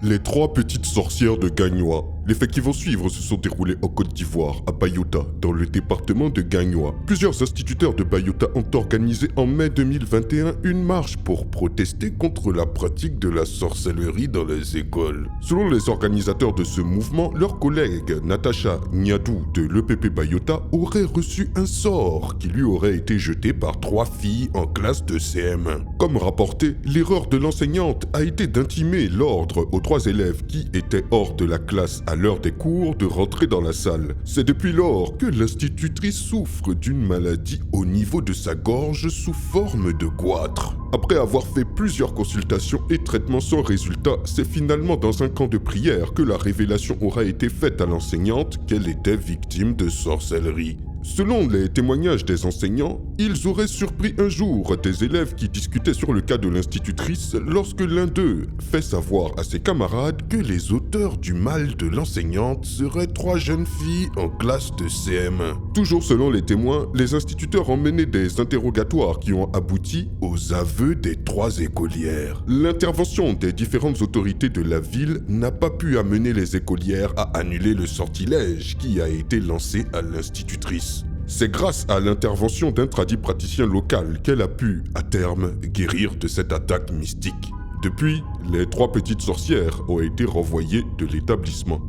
Les trois petites sorcières de Gagnoa. Les faits qui vont suivre se sont déroulés en Côte d'Ivoire, à Bayota, dans le département de Gagnoa. Plusieurs instituteurs de Bayota ont organisé en mai 2021 une marche pour protester contre la pratique de la sorcellerie dans les écoles. Selon les organisateurs de ce mouvement, leur collègue Natacha Niadou de l'EPP Bayota aurait reçu un sort qui lui aurait été jeté par 3 filles en classe de CM1. Comme rapporté, l'erreur de l'enseignante a été d'intimer l'ordre aux 3 élèves qui étaient hors de la classe à l'heure des cours de rentrer dans la salle. C'est depuis lors que l'institutrice souffre d'une maladie au niveau de sa gorge sous forme de goitre. Après avoir fait plusieurs consultations et traitements sans résultat, c'est finalement dans un camp de prière que la révélation aura été faite à l'enseignante qu'elle était victime de sorcellerie. Selon les témoignages des enseignants, ils auraient surpris un jour des élèves qui discutaient sur le cas de l'institutrice lorsque l'un d'eux fait savoir à ses camarades que les auteurs du mal de l'enseignante seraient 3 jeunes filles en classe de CM1. Toujours selon les témoins, les instituteurs ont mené des interrogatoires qui ont abouti aux aveux des 3 écolières. L'intervention des différentes autorités de la ville n'a pas pu amener les écolières à annuler le sortilège qui a été lancé à l'institutrice. C'est grâce à l'intervention d'un praticien local qu'elle a pu, à terme, guérir de cette attaque mystique. Depuis, les 3 petites sorcières ont été renvoyées de l'établissement.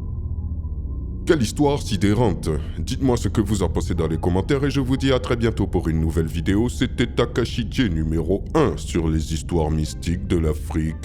Quelle histoire sidérante! Dites-moi ce que vous en pensez dans les commentaires et je vous dis à très bientôt pour une nouvelle vidéo. C'était Takashi J numéro 1 sur les histoires mystiques de l'Afrique.